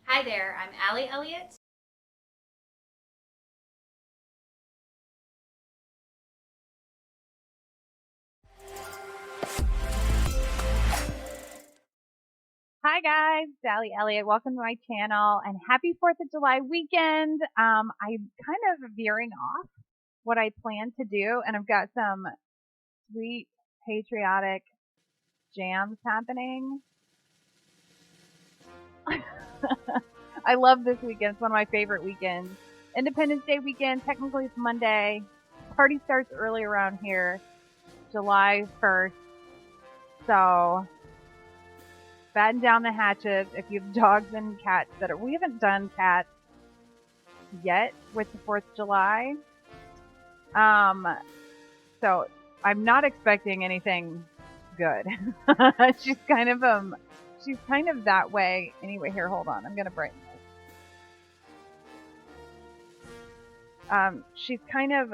Hi there, I'm Allie Elliott. Hi guys, Sally Elliott. Welcome to my channel and happy 4th of July weekend. I'm kind of veering off what I plan to do, and I've got some sweet patriotic jams happening. I love this weekend. It's one of my favorite weekends. Independence Day weekend, technically it's Monday. Party starts early around here, July 1st. So batten down the hatches if you have dogs and cats we haven't done cats yet with the 4th of July. So I'm not expecting anything good. she's kind of that way. Anyway, here, hold on. I'm gonna brighten this. She's kind of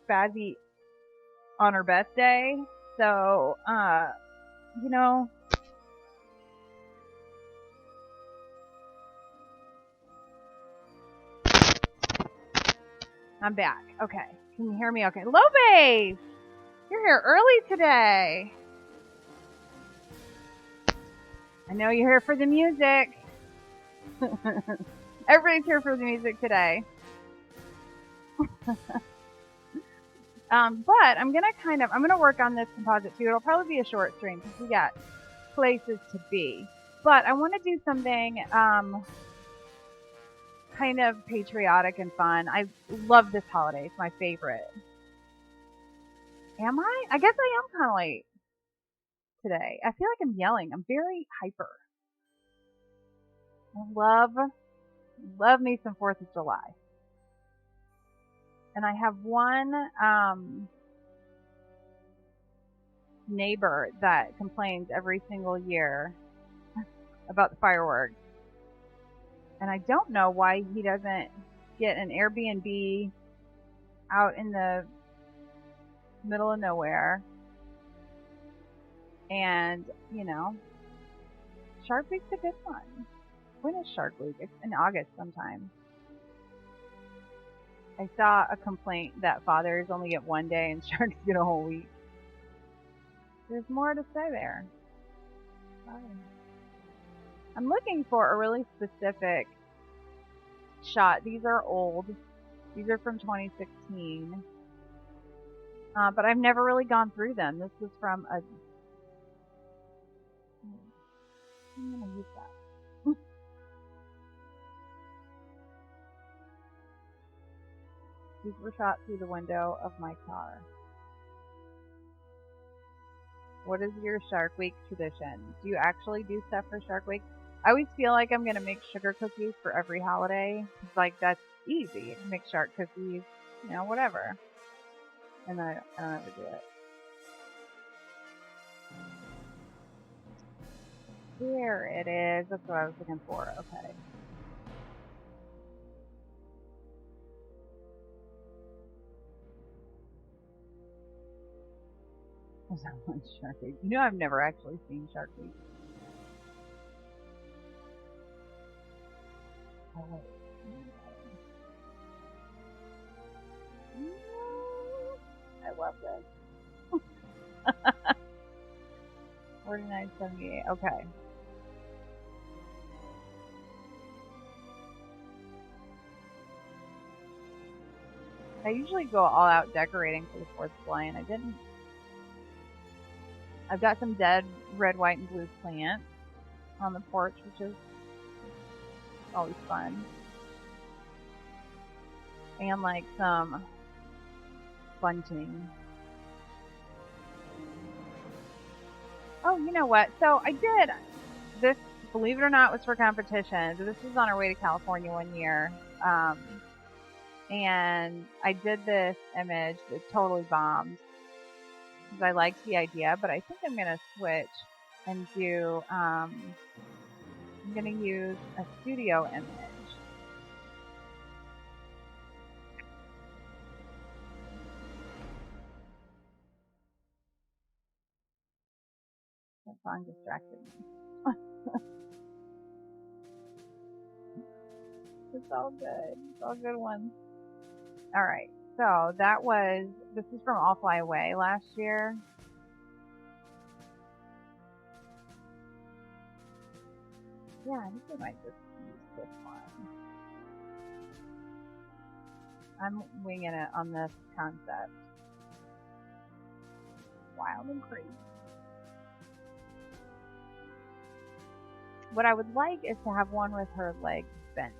spazzy on her best day. So you know, I'm back. Okay. Can you hear me okay? Lobe! You're here early today. I know you're here for the music. Everybody's here for the music today. But I'm gonna work on this composite too. It'll probably be a short stream because we got places to be. But I want to do something kind of patriotic and fun. I love this holiday. It's my favorite. Am I? I guess I am kind of late today. I feel like I'm yelling. I'm very hyper. I love me some 4th of July. And I have one neighbor that complains every single year about the fireworks. And I don't know why he doesn't get an Airbnb out in the middle of nowhere. And, Shark Week's a good one. When is Shark Week? It's in August sometime. I saw a complaint that fathers only get one day and sharks get a whole week. There's more to say there. Sorry. I'm looking for a really specific shot. These are old. These are from 2016. But I've never really gone through them. This was from a... I'm going to use that. These were shot through the window of my car. What is your Shark Week tradition? Do you actually do stuff for Shark Week? I always feel like I'm going to make sugar cookies for every holiday. It's like, that's easy. Make shark cookies, whatever. And I don't ever do it. There it is. That's what I was looking for. Okay. There's that one Shark Week. I've never actually seen Shark Week. Oh, I love this. 49.78. Okay. I usually go all out decorating for the 4th of July, and I didn't. I've got some dead red, white, and blue plants on the porch, which is always fun. And like some bunting. Oh, you know what? So I did this, believe it or not, was for competition. This was on our way to California one year. And I did this image that totally bombed because I liked the idea, but I think I'm going to switch and do, I'm going to use a studio image. That song distracted me. It's all good. It's all good ones. All right. So this is from All Fly Away last year. Yeah, I think we might just use this one. I'm winging it on this concept. Wild and crazy. What I would like is to have one with her legs bent.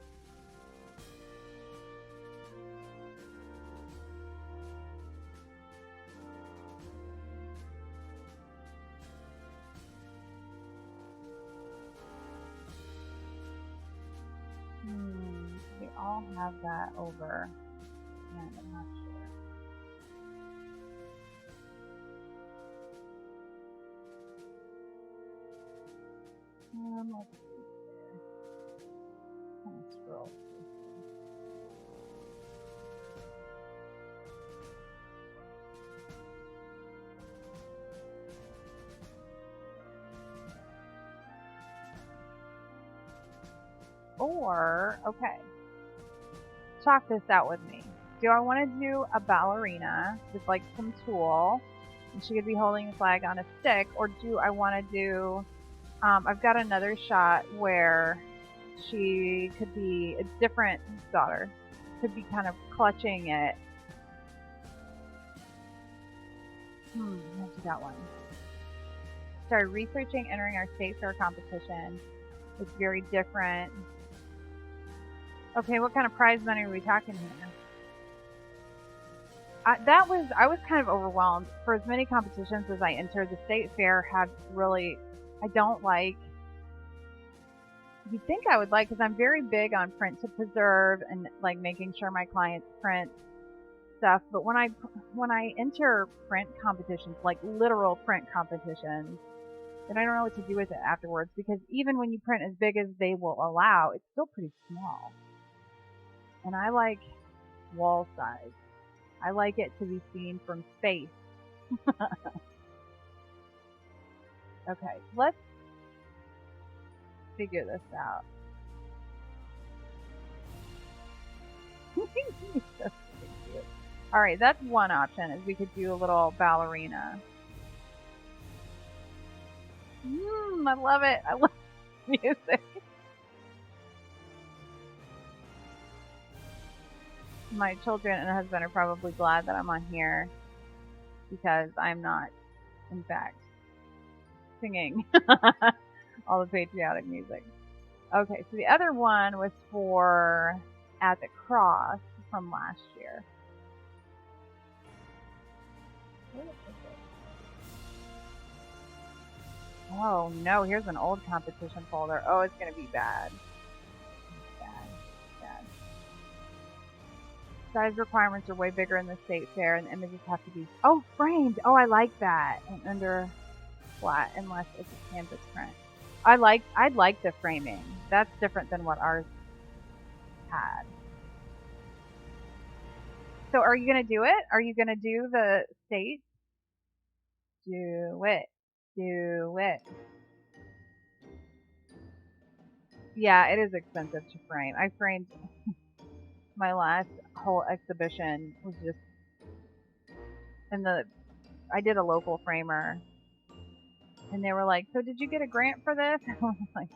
They all have that over, and I'm not sure. Let's see here. Kind of scroll through here. Or, okay, chalk this out with me. Do I want to do a ballerina with like some tulle, and she could be holding the flag on a stick, or do I want to do, I've got another shot where she could be a different daughter, could be kind of clutching it. Let's do that one. Started researching entering our state fair competition. It's very different. Okay, what kind of prize money are we talking here? I was kind of overwhelmed. For as many competitions as I entered, the state fair had really, I don't like, you'd think I would like, because I'm very big on print to preserve and like making sure my clients print stuff. But when I enter print competitions, like literal print competitions, then I don't know what to do with it afterwards, because even when you print as big as they will allow, it's still pretty small. And I like wall size. I like it to be seen from space. Okay, let's figure this out. That's pretty cute. Alright, that's one option, is we could do a little ballerina. I love it. I love music. My children and husband are probably glad that I'm on here, because I'm not, in fact, singing all the patriotic music. Okay, so the other one was for At the Cross from last year. Oh no, here's an old competition folder. Oh, it's gonna be bad. Bad. Size requirements are way bigger in the state fair, and the images have to be framed. Oh, I like that. And under flat, unless it's a canvas print. I'd like the framing. That's different than what ours had. So are you gonna do it? Are you gonna do the state? Do it. Do it. Yeah, it is expensive to frame. I framed my last whole exhibition was just I did a local framer, and they were like, "So did you get a grant for this?" I was like,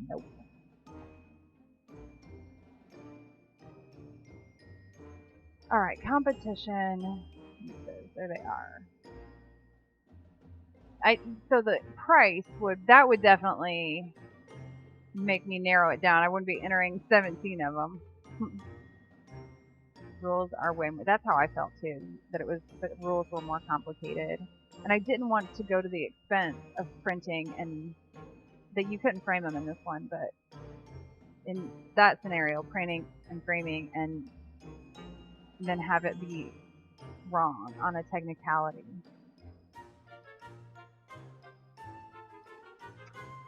"Nope." All right, competition. There they are. So the price would definitely make me narrow it down. I wouldn't be entering 17 of them. Rules are way more. That's how I felt too. That the rules were more complicated, and I didn't want to go to the expense of printing, and that you couldn't frame them in this one, but in that scenario, printing and framing, and then have it be wrong on a technicality.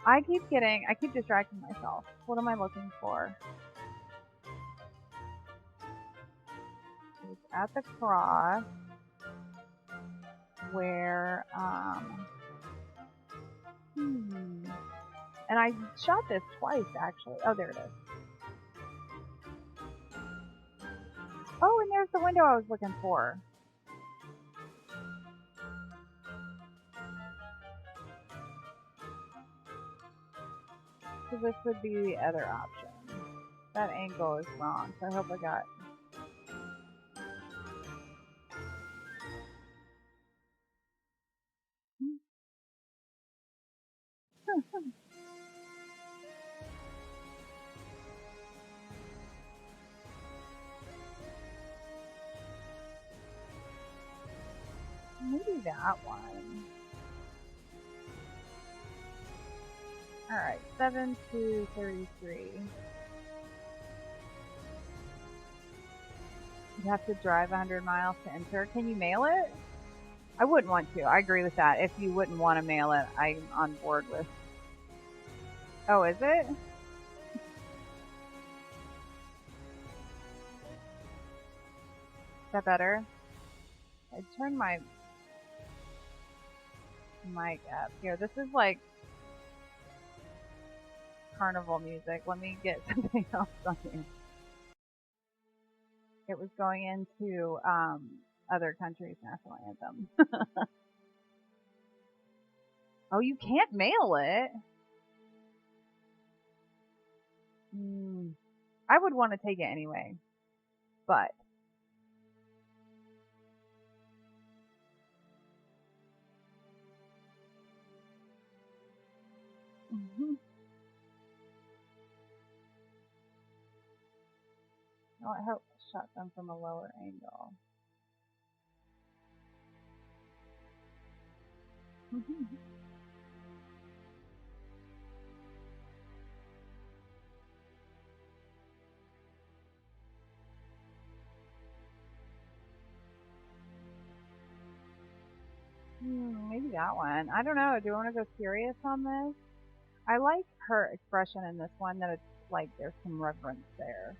I keep distracting myself. What am I looking for? It's At the Cross, where and I shot this twice actually. Oh, there it is. the window I was looking for. So this would be the other option. That angle is wrong, so I hope I got... Maybe that one. Alright, 7 to 33. You have to drive 100 miles to enter. Can you mail it? I wouldn't want to. I agree with that. If you wouldn't want to mail it, I'm on board with. Oh, is it? Is that better? I turned my mic up. Here, this is like carnival music. Let me get something else on here. It was going into other countries' national anthem. Oh, you can't mail it? I would want to take it anyway, but oh, I hope I shot them from a lower angle. Maybe that one. I don't know. Do you want to go serious on this? I like her expression in this one, that it's like there's some reverence there.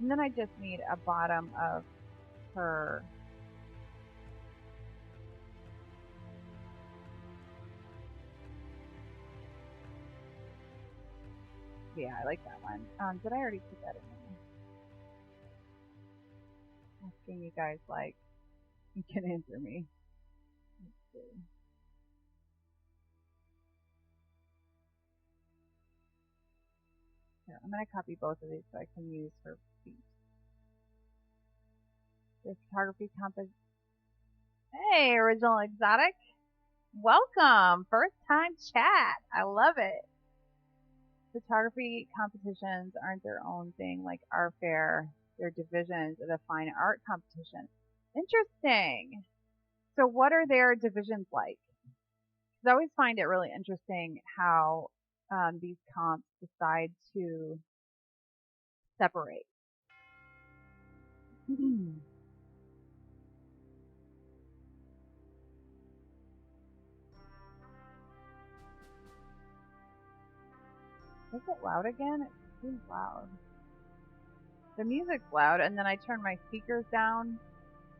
And then I just need a bottom of her. Yeah, I like that one. Did I already put that in there? Asking you guys, like, you can answer me. Let's see. Here, I'm going to copy both of these so I can use her feet. The photography composite. Hey, Original Exotic. Welcome. First time chat. I love it. Photography competitions aren't their own thing like our fair. They're divisions of the fine art competition. Interesting. So what are their divisions like? Because I always find it really interesting how these comps decide to separate. Is it loud again? It seems loud. The music's loud, and then I turn my speakers down,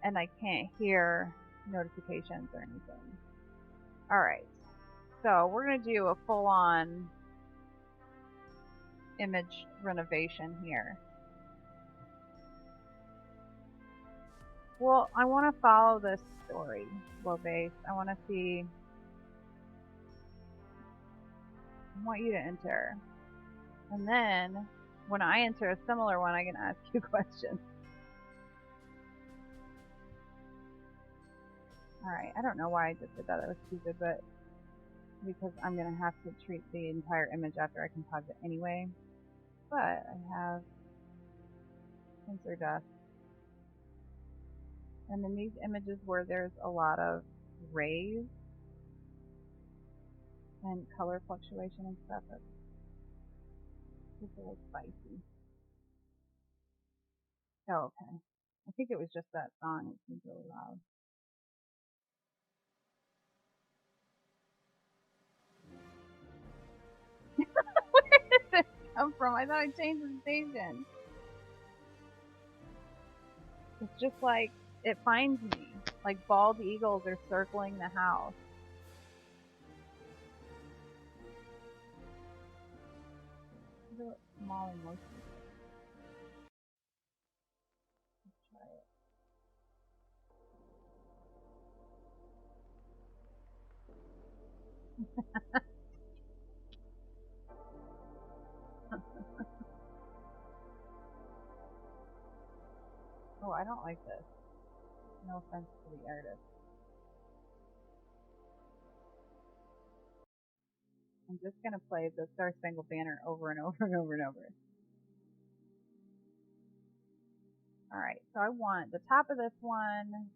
and I can't hear notifications or anything. Alright, so we're going to do a full-on image renovation here. Well, I want to follow this story, low base. I want to see. I want you to enter. And then, when I enter a similar one, I can ask you questions. Alright, I don't know why I just did that. That was stupid, but because I'm going to have to treat the entire image after I compose it anyway. But I have sensor dust. And in these images where there's a lot of rays and color fluctuation and stuff, it's a little spicy. Oh, okay. I think it was just that song. It seems really loud. Where did this come from? I thought I changed the station. It's just like, it finds me. Like bald eagles are circling the house. small emotion. Let's try it. Oh, I don't like this. No offense to the artist. I'm just gonna play the Star Spangled Banner over and over and over and over. Alright, so I want the top of this one.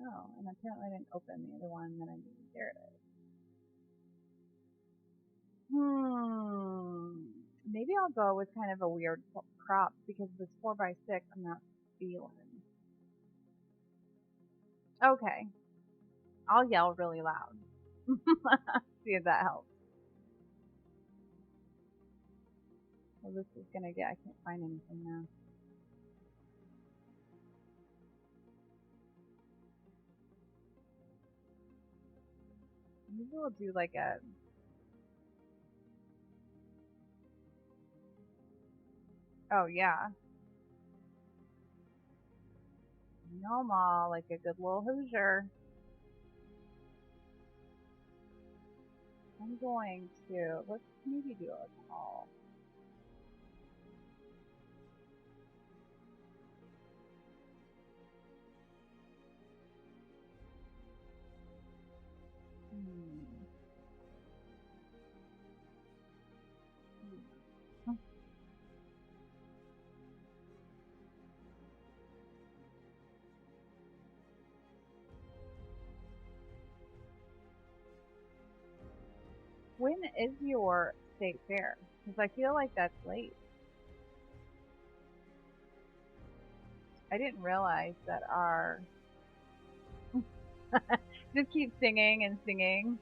Oh, and apparently I didn't open the other one that I needed. There it is. Maybe I'll go with kind of a weird crop because this 4x6 I'm not feeling. Okay. I'll yell really loud. See if that helps. Well, this is gonna get, I can't find anything now. Maybe we'll do like a, oh yeah. No, Ma, like a good little Hoosier. I'm going to, let's maybe do a call. When is your state fair? Because I feel like that's late. I didn't realize that our just keep singing and singing.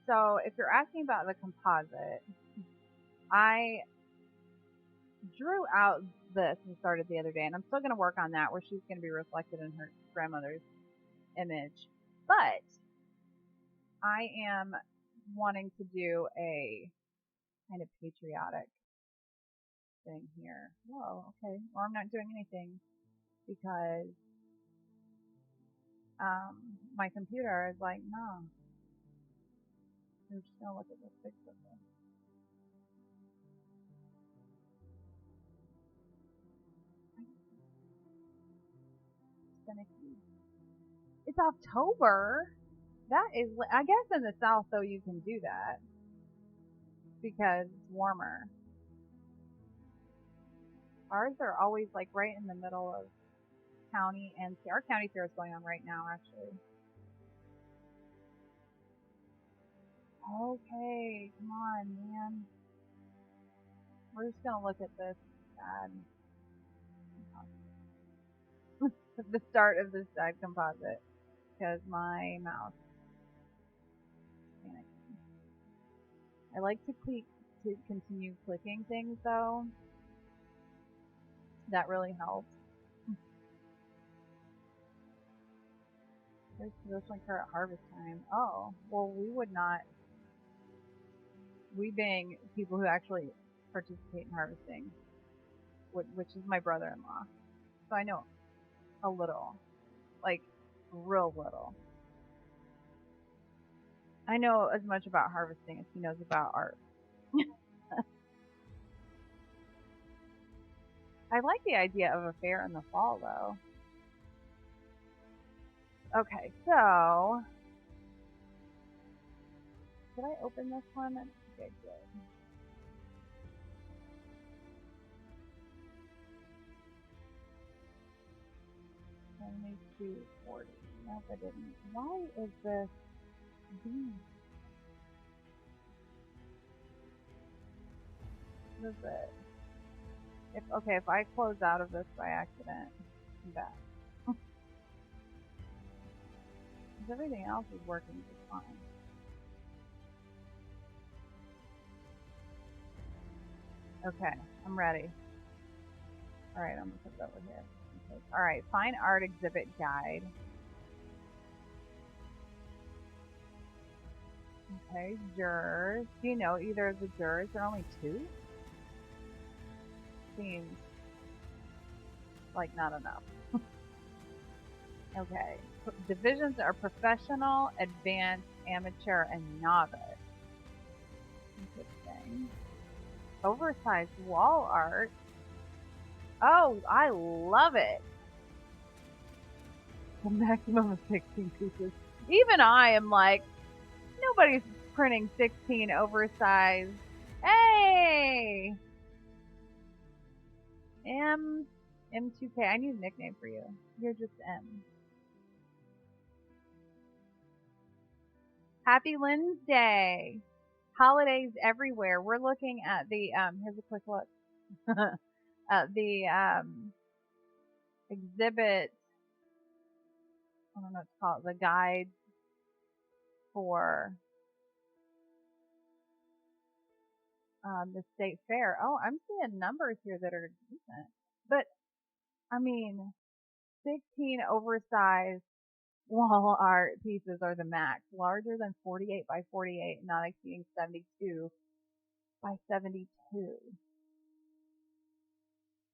So if you're asking about the composite, I drew out this and started the other day, and I'm still going to work on that where she's going to be reflected in her grandmother's image. But I am wanting to do a kind of patriotic thing here. Whoa, okay. Or I'm not doing anything because my computer is like, no. I'm just going to look at this picture. It's October. That is, I guess in the South though you can do that because it's warmer. Ours are always like right in the middle of county, and our county fair is going on right now actually. Okay, come on, man. We're just gonna look at this sad, the start of this sad composite because my mouse is panicking. I like to continue clicking things though. That really helps. There's traditionally occur at harvest time. Oh, well, we would not. We being people who actually participate in harvesting, which is my brother-in-law. So I know a little, like real little. I know as much about harvesting as he knows about art. I like the idea of a fair in the fall, though. Okay, so did I open this one? I think I did. 7240. Nope, I didn't. Why is this B? What is it? If I close out of this by accident, I'm back. Because everything else is working just fine. Okay, I'm ready. Alright, I'm gonna put it over here. Okay. Alright, fine art exhibit guide. Okay, jurors. Do you know either of the jurors? There are only 2? Seems like not enough. Okay. Divisions are professional, advanced, amateur, and novice. Interesting. Oversized wall art. Oh, I love it. The maximum of 16 pieces. Even I am like, nobody's printing 16 oversized. Hey! M2K. I need a nickname for you. You're just M. Happy Lynn's Day. Holidays everywhere. We're looking at the, here's a quick look. The exhibit, I don't know what to call it, the guide for the state fair. Oh, I'm seeing numbers here that are decent. But, I mean, 16 oversized wall art pieces are the max. Larger than 48 by 48, not exceeding 72 by 72.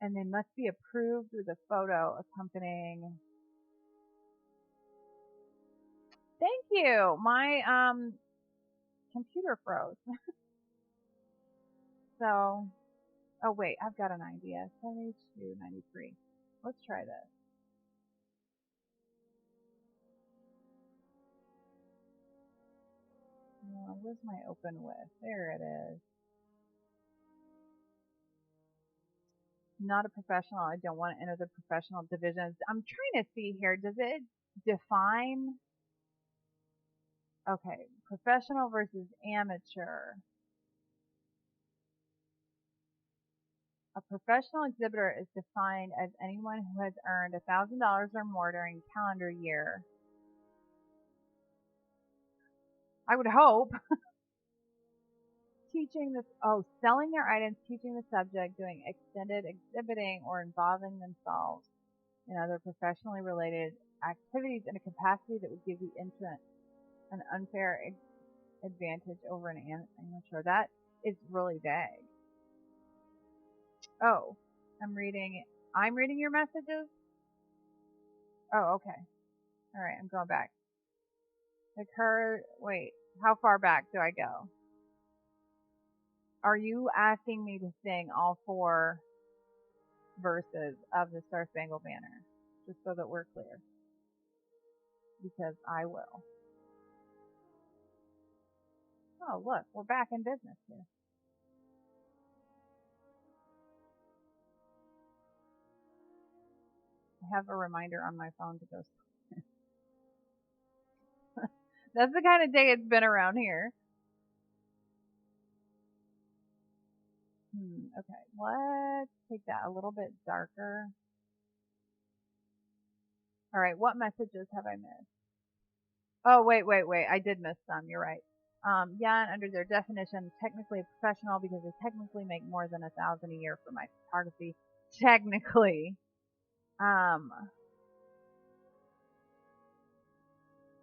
And they must be approved with a photo accompanying. Thank you. My computer froze. So, oh wait, I've got an idea. 72.93. Let's try this. Where's my open with? There it is. Not a professional. I don't want to enter the professional divisions. I'm trying to see here. Does it define? Okay, professional versus amateur. A professional exhibitor is defined as anyone who has earned $1,000 or more during a calendar year. I would hope. Teaching this, selling their items, teaching the subject, doing extended exhibiting, or involving themselves in other professionally related activities in a capacity that would give the entrant an unfair advantage over an amateur. That is really vague. Oh, I'm reading your messages? Oh, okay. Alright, I'm going back. Wait, how far back do I go? Are you asking me to sing all 4 verses of the Star Spangled Banner? Just so that we're clear. Because I will. Oh, look, we're back in business here. I have a reminder on my phone to go. That's the kind of day it's been around here. Okay, let's take that a little bit darker. All right, what messages have I missed? Oh, wait. I did miss some. You're right. Yeah, and under their definition, technically a professional because they technically make more than $1,000 a year for my photography. Technically.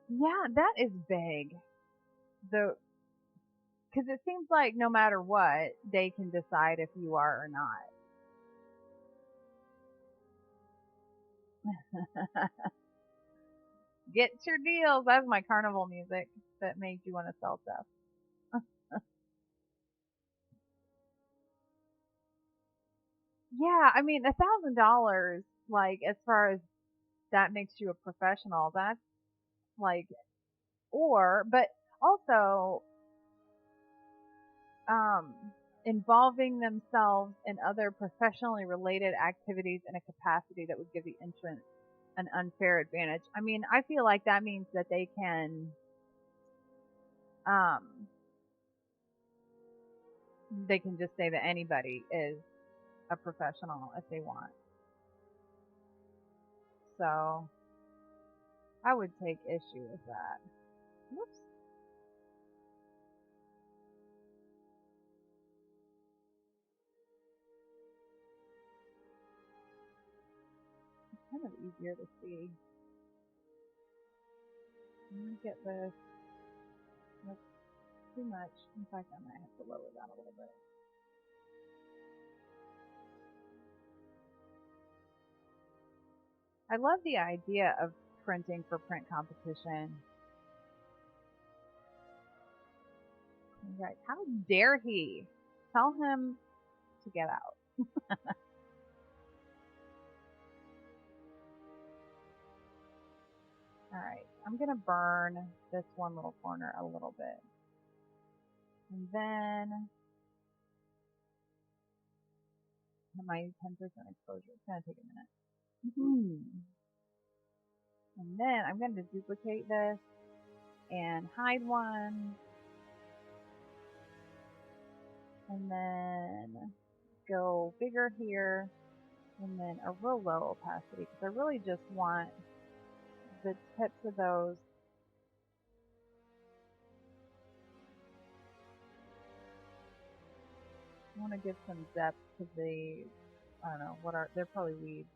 Yeah, that is vague. Because it seems like no matter what, they can decide if you are or not. Get your deals. That's my carnival music that made you want to sell stuff. Yeah, I mean, $1,000, like, as far as that makes you a professional, that's like, but also, um, involving themselves in other professionally related activities in a capacity that would give the entrant an unfair advantage. I mean, I feel like that means that um, they can just say that anybody is a professional if they want. So I would take issue with that. Whoops. It's kind of easier to see. I'm gonna get this. Nope, too much. In fact, I might have to lower that a little bit. I love the idea of printing for print competition. Right. How dare he? Tell him to get out. All right. I'm going to burn this one little corner a little bit. And then my 10% exposure. It's going to take a minute. And then I'm going to duplicate this and hide one. And then go bigger here. And then a real low opacity because I really just want the tips of those. I want to give some depth to the, I don't know, they're probably weeds.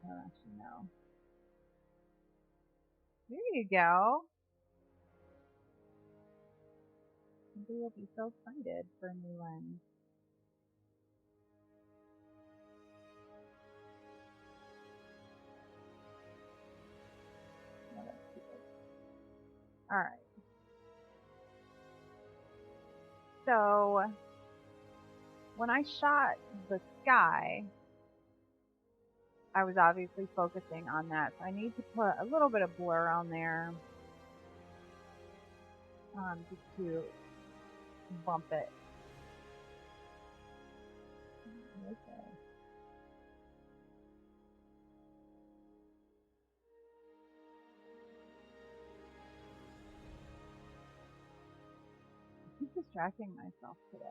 I don't actually know. There you go. Somebody will be so excited for a new lens. Oh, that's stupid. Alright. So, when I shot the sky, I was obviously focusing on that. So I need to put a little bit of blur on there. Just to bump it. Okay. I keep distracting myself today.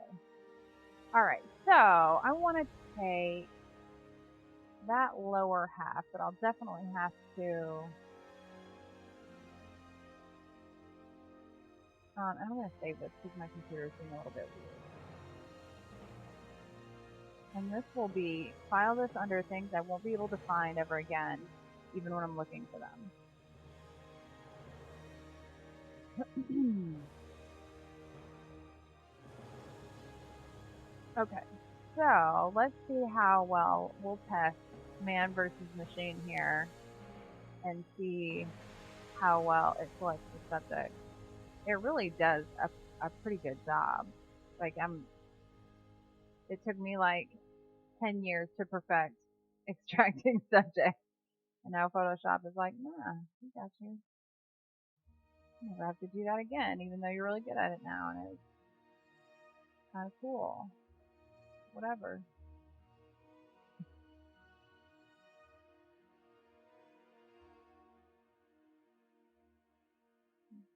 Alright, so I want to take that lower half, but I'll definitely have to, I'm going to save this because my computer is being a little bit weird. And this will be, file this under things I won't be able to find ever again, even when I'm looking for them. Okay, so let's see how well we'll test man versus machine here and see how well it selects the subject. It really does a pretty good job. Like it took me like 10 years to perfect extracting subjects. And now Photoshop is like, nah, we got you. You never have to do that again, even though you're really good at it now. And it's kind of cool. Whatever.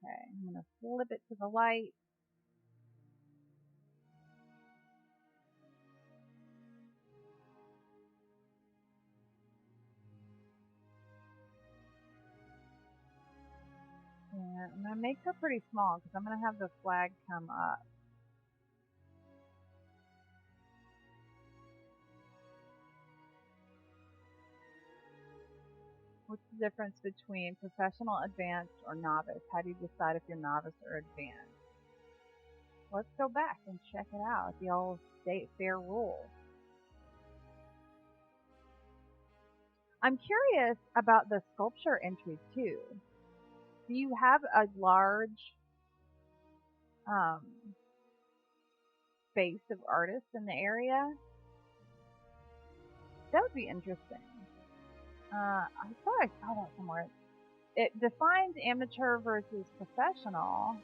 Okay, I'm going to flip it to the light. And I'm going to make her pretty small because I'm going to have the flag come up. What's the difference between professional, advanced, or novice? How do you decide if you're novice or advanced? Let's go back and check it out. The old state fair rules. I'm curious about the sculpture entries too. Do you have a large base of artists in the area? That would be interesting. I thought I saw that somewhere. It defines amateur versus professional.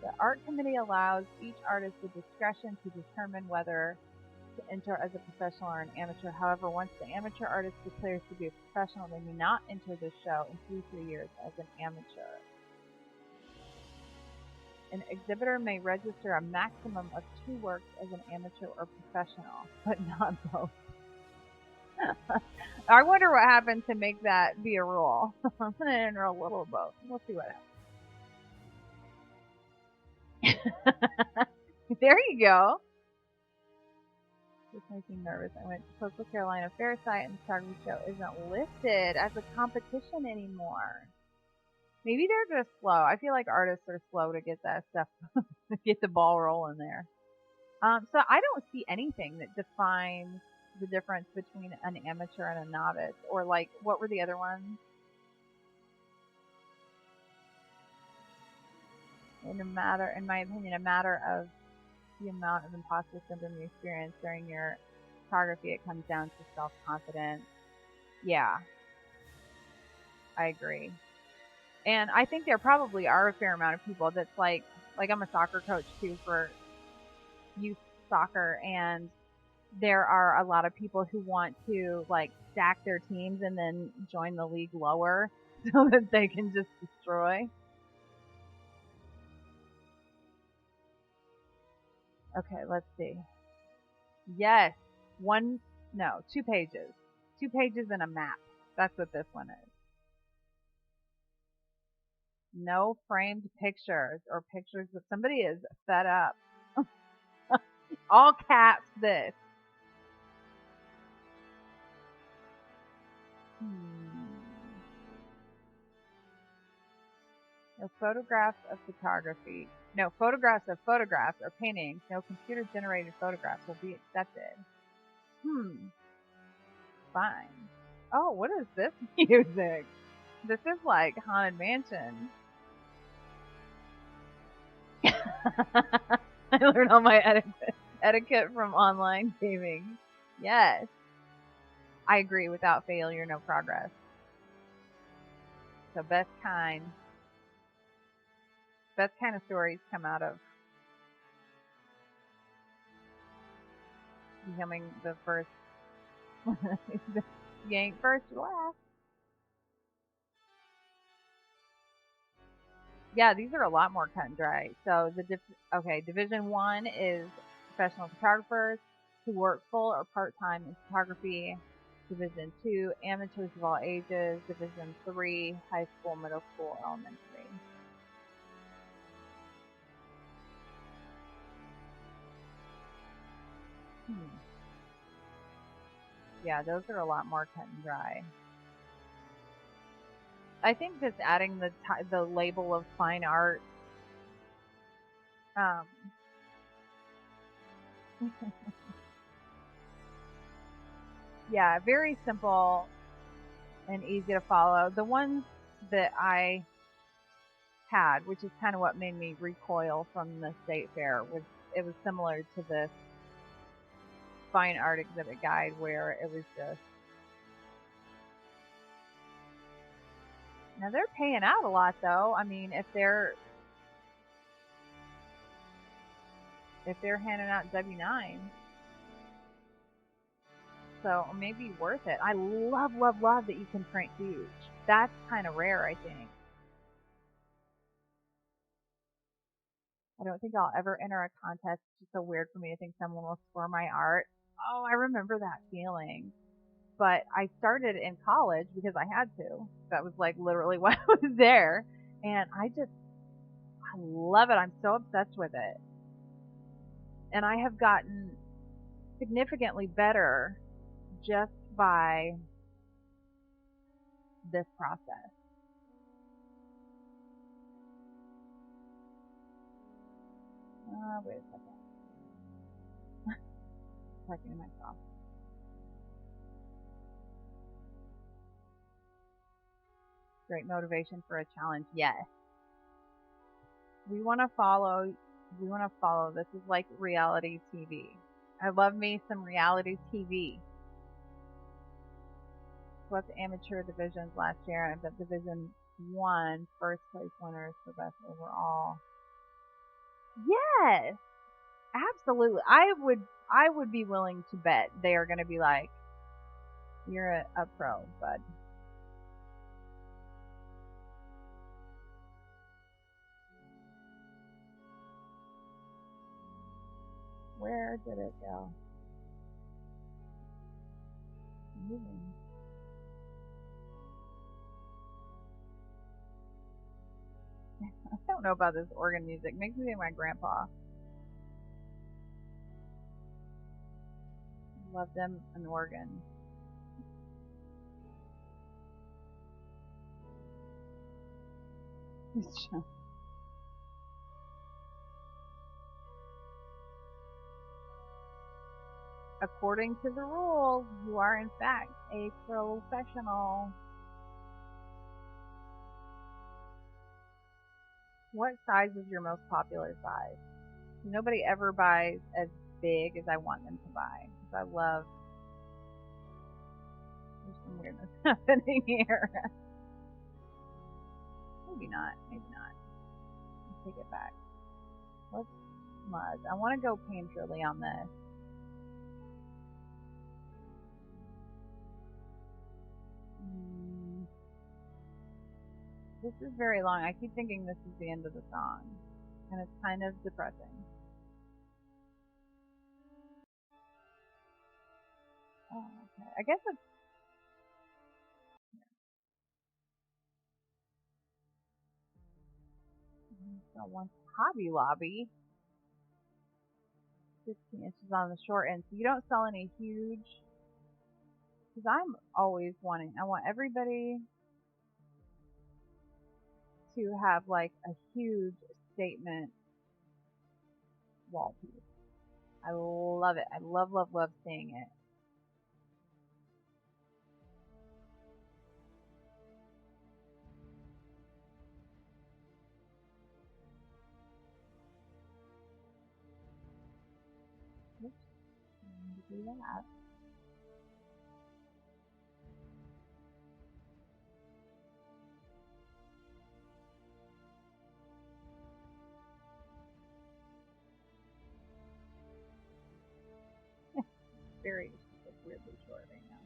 The art committee allows each artist the discretion to determine whether to enter as a professional or an amateur. However, once the amateur artist declares to be a professional, they may not enter the show in 2 to 3 years as an amateur. An exhibitor may register a maximum of 2 works as an amateur or professional, but not both. I wonder what happened to make that be a rule. I'm going to enter a little of both. We'll see what happens. There you go. Just makes me nervous. I went to Coastal Carolina Fair site and the photography show isn't listed as a competition anymore. Maybe they're just slow. I feel like artists are slow to get that stuff, get the ball rolling there. So I don't see anything that defines the difference between an amateur and a novice, or like, what were the other ones? In my opinion, a matter of the amount of imposter syndrome you experience during your photography. It comes down to self-confidence. Yeah, I agree. And I think there probably are a fair amount of people that's like I'm a soccer coach too for youth soccer, and there are a lot of people who want to like stack their teams and then join the league lower so that they can just destroy. Okay, let's see. Yes, 2 pages. 2 pages and a map. That's what this one is. No framed pictures or pictures that somebody is fed up. All caps this. No photographs of photography. No photographs of photographs or paintings. No computer-generated photographs will be accepted. Fine. Oh, what is this music? This is like Haunted Mansion. I learned all my etiquette from online gaming. Yes. I agree. Without failure, no progress. So best kind of stories come out of becoming the first. You ain't first, you last. Yeah, these are a lot more cut and dry. So Division 1 is professional photographers who work full or part-time in photography. Division 2, amateurs of all ages. Division 3, high school, middle school, elementary. Yeah, those are a lot more cut and dry. I think just adding the label of fine art. Yeah, very simple and easy to follow. The ones that I had, which is kind of what made me recoil from the state fair, was similar to this fine art exhibit guide where it was just. Now they're paying out a lot though. I mean, if they're handing out W9, so maybe worth it. I love that you can print huge. That's kind of rare, I think. I don't think I'll ever enter a contest. It's just so weird for me to think someone will score my art. Oh, I remember that feeling. But I started in college because I had to. That was like literally why I was there. And I love it. I'm so obsessed with it. And I have gotten significantly better just by this process. Wait a second. Talking to myself. Great motivation for a challenge. Yes. We want to follow. This is like reality TV. I love me some reality TV. Swept amateur divisions last year, and the Division One first place winners for best overall. Yes, absolutely. I would be willing to bet they are going to be like, you're a pro, bud. Where did it go? Moving. I don't know about this organ music. Makes me think of my grandpa. Loved him an organ. According to the rules, you are in fact a professional. What size is your most popular size? Nobody ever buys as big as I want them to buy. Because I love. There's some weirdness happening here. Maybe not. Maybe not. Let's take it back. Let's smudge. I want to go painterly on this. This is very long. I keep thinking this is the end of the song. And it's kind of depressing. Oh, okay. I guess it's. Got one Hobby Lobby. 15 inches on the short end. So you don't sell any huge. Because I'm always I want everybody to have like a huge statement wall piece. I love it. I love, love, love seeing it. Oops, I need to do that. Very like, weirdly short right now.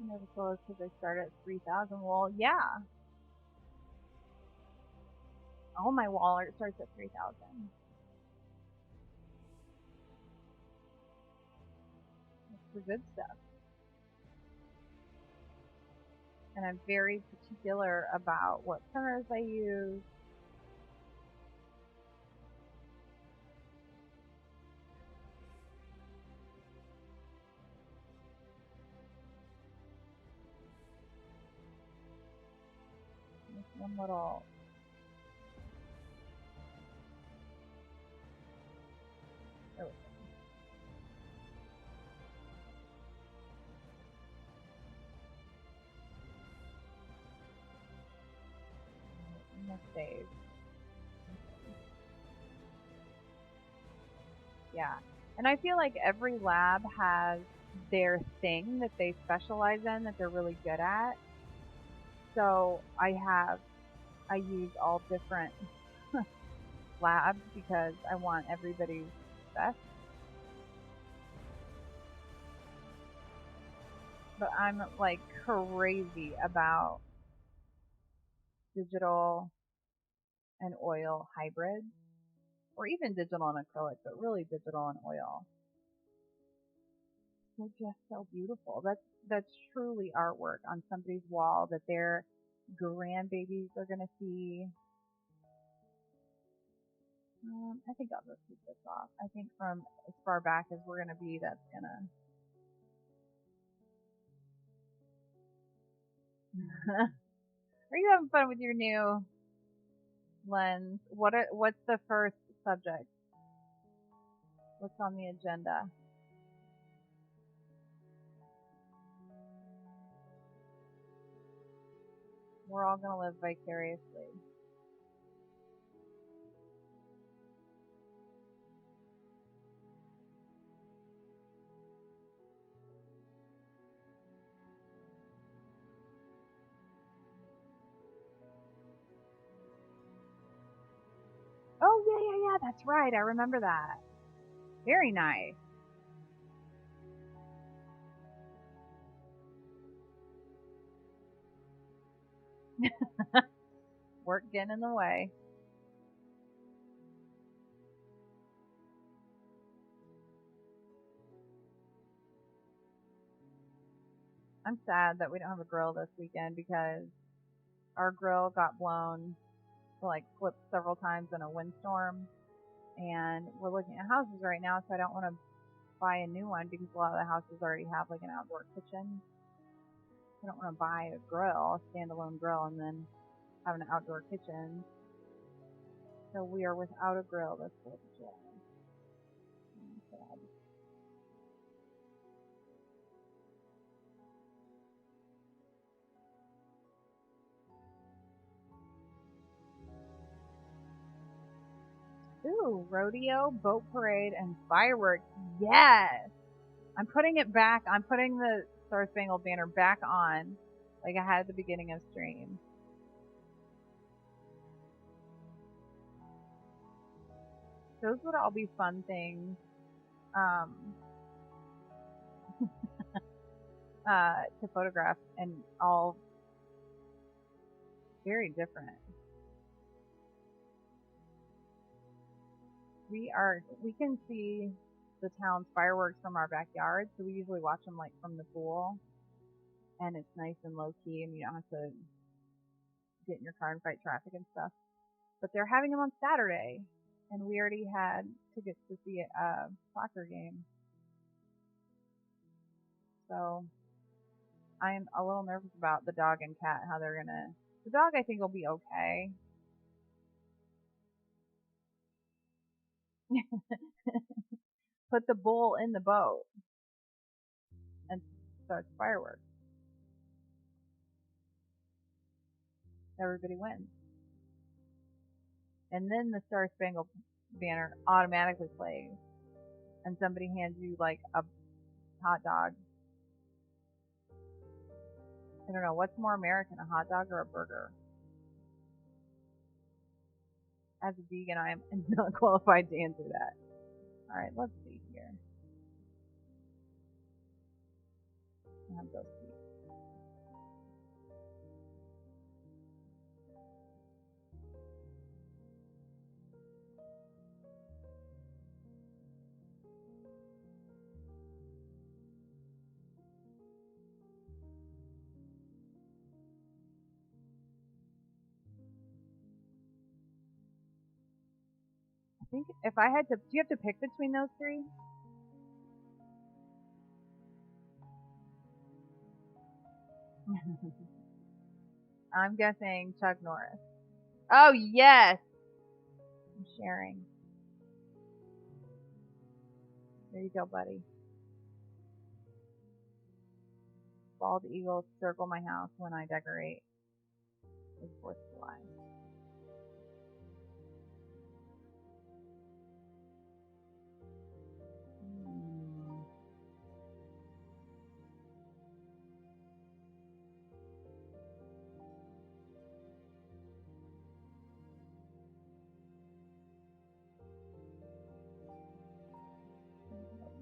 You know, the solar because I started at 3,000. Well, yeah. All my wall art starts at 3,000. That's the good stuff. And I'm very particular about what printers I use. This one little. Oh, save. Yeah. And I feel like every lab has their thing that they specialize in that they're really good at. So I use all different labs because I want everybody's best. But I'm like crazy about digital and oil hybrids, or even digital and acrylic, but really digital and oil. They're just so beautiful. That's truly artwork on somebody's wall that their grandbabies are gonna see. I think I'll just keep this off. I think from as far back as we're gonna be, that's gonna. Are you having fun with your new lens? What's the first subject? What's on the agenda? We're all gonna live vicariously. Oh yeah, that's right. I remember that. Very nice. Work getting in the way. I'm sad that we don't have a grill this weekend because our grill got blown, like flipped several times in a windstorm, and we're looking at houses right now, so I don't want to buy a new one because a lot of the houses already have like an outdoor kitchen. I don't want to buy a grill, a standalone grill, and then have an outdoor kitchen. So we are without a grill this weekend. Ooh, rodeo, boat parade, and fireworks. Yes! I'm putting it back. I'm putting the Star Spangled Banner back on like I had at the beginning of stream. Those would all be fun things to photograph, and all very different. We can see the town's fireworks from our backyard, so we usually watch them like from the pool, and it's nice and low key, and you don't have to get in your car and fight traffic and stuff. But they're having them on Saturday, and we already had tickets to see a soccer game. So I'm a little nervous about the dog and cat, how they're gonna. The dog, I think, will be okay. Put the bull in the boat and starts fireworks. Everybody wins. And then the Star Spangled Banner automatically plays, and somebody hands you like a hot dog. I don't know, what's more American, a hot dog or a burger? As a vegan, I am not qualified to answer that. Alright, let's see here. I have those two. I think if I had to, do you have to pick between those three? I'm guessing Chuck Norris. Oh, yes! I'm sharing. There you go, buddy. Bald eagles circle my house when I decorate. It's 4th of July.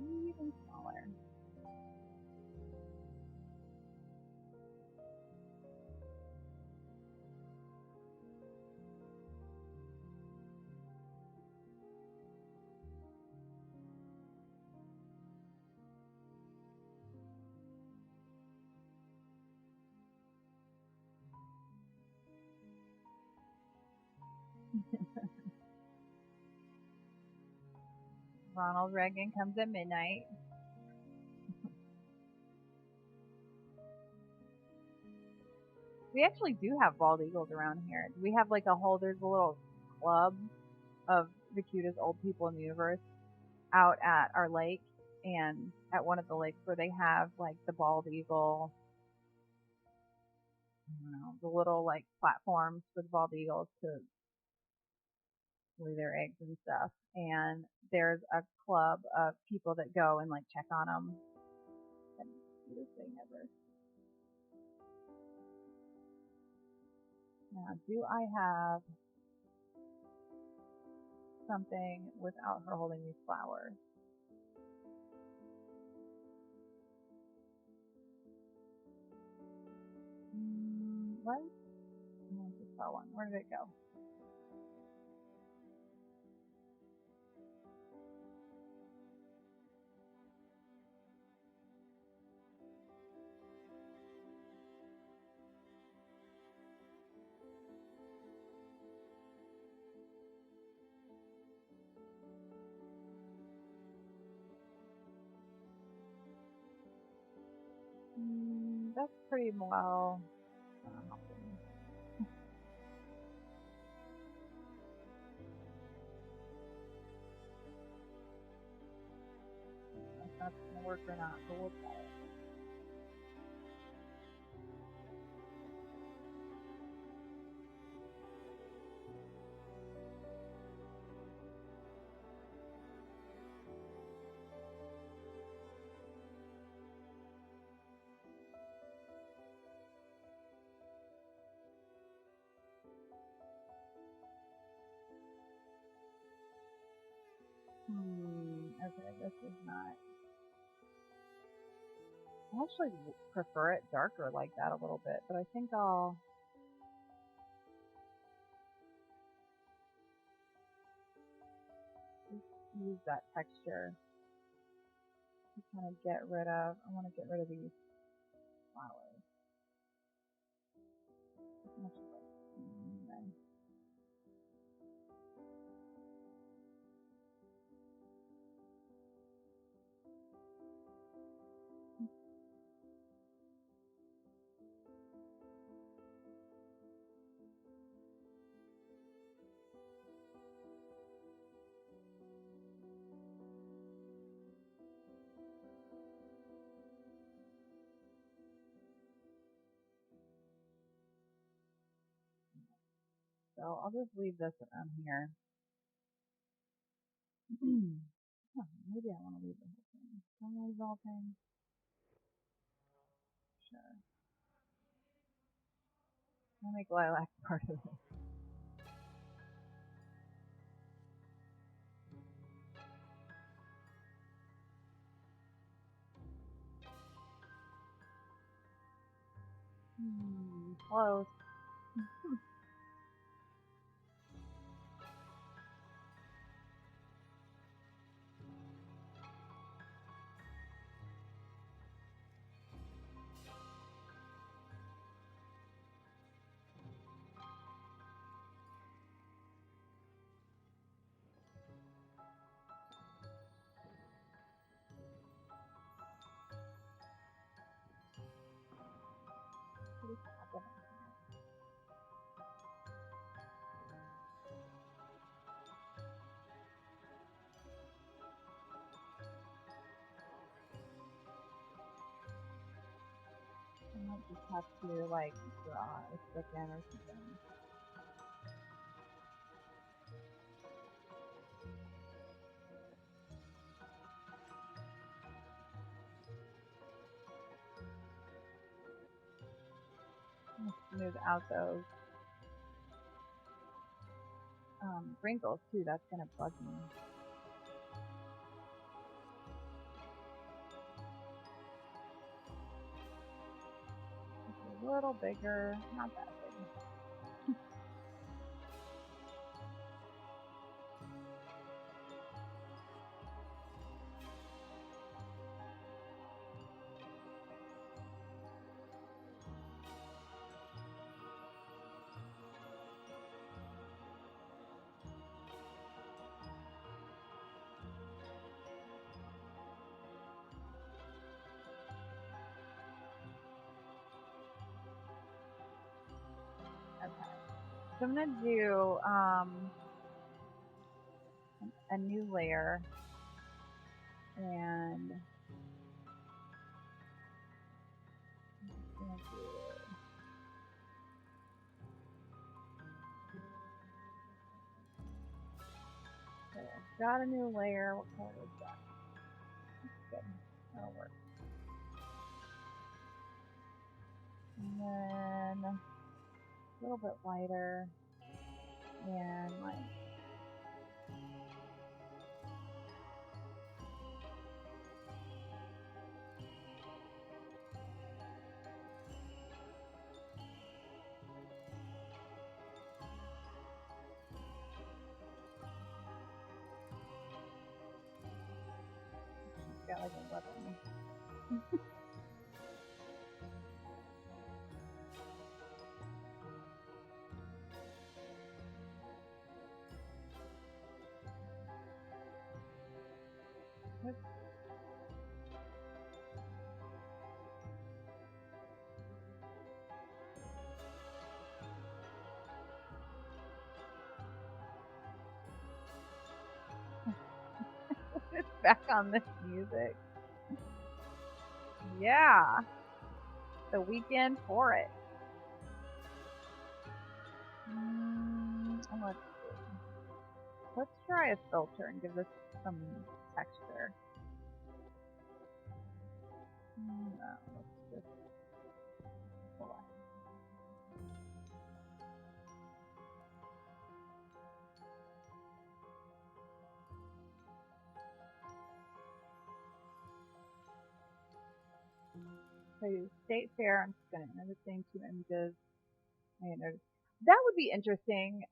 Even smaller. Ronald Reagan comes at midnight. We actually do have bald eagles around here. We have like there's a little club of the cutest old people in the universe out at our lake, and at one of the lakes where they have like the bald eagle, the little like platforms for the bald eagles to lay their eggs and stuff. And there's a club of people that go and like check on them. And cutest thing ever. Now, do I have something without her holding these flowers? What? I just saw one. Where did it go? That's pretty well. If that's gonna work or not, but we'll try it. Okay, this is not. I actually prefer it darker like that a little bit, but I think I'll just use that texture to kind of get rid of. I want to get rid of these flowers as much as I can. So I'll just leave this around here. Maybe I want to leave the whole thing. Can I leave the whole thing? Sure. I'll make lilac part of it. Close. I might just have to like draw a stick in or something. Smooth out those wrinkles too. That's gonna bug me. It's a little bigger, not that big. So I'm going to do a new layer, and I'm going to do okay, I've got a new layer. What color is that? That's good. That'll work. And then a little bit lighter, and like she's got like a weapon. It's back on this music. Yeah, the weekend for it. And let's try a filter and give this some texture. No, let's just select. So state fair, I'm just going to end the same 2 images. That would be interesting.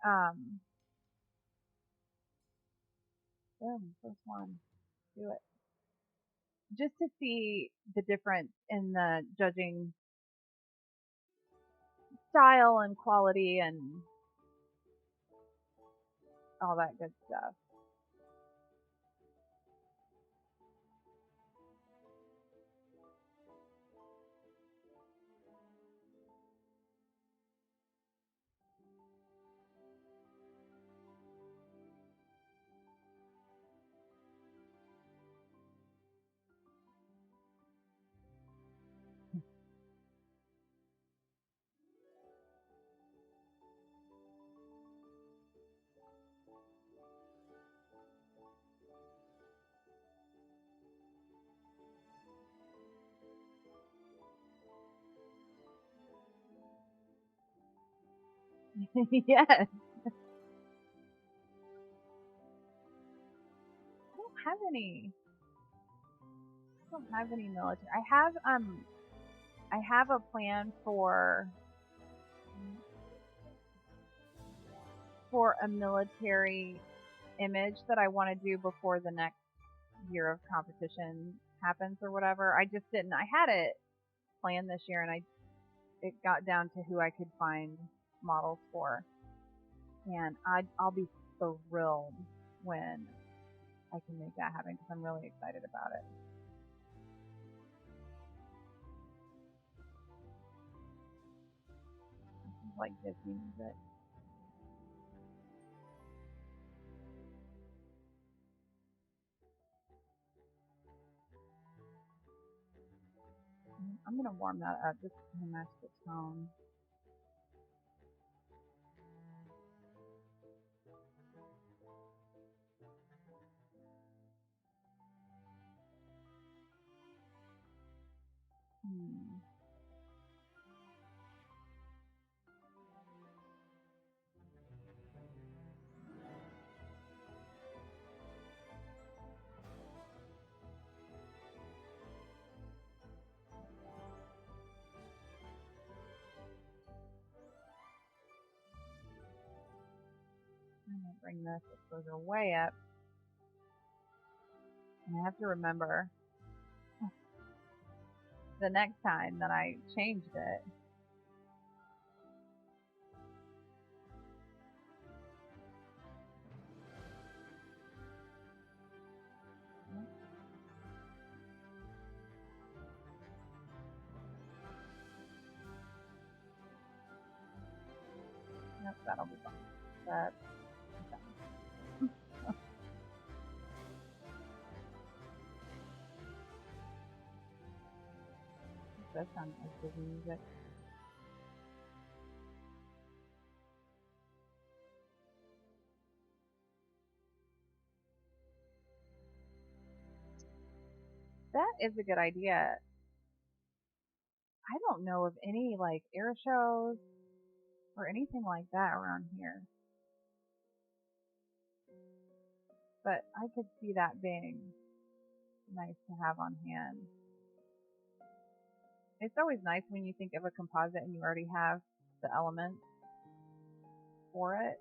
Boom, first one. Do it. Just to see the difference in the judging style and quality and all that good stuff. Yes. I don't have any. I don't have any military. I have a plan for a military image that I want to do before the next year of competition happens or whatever. I just didn't. I had it planned this year, and it got down to who I could find models for, and I'll be thrilled when I can make that happen because I'm really excited about it. This is like Disney music. I'm gonna warm that up just to match the tone. I'm gonna bring this exposure way up. And I have to remember the next time that I changed it. Yep. that'll be fun. But it does sound like Disney music. That is a good idea. I don't know of any like air shows or anything like that around here. But I could see that being nice to have on hand. It's always nice when you think of a composite and you already have the elements for it.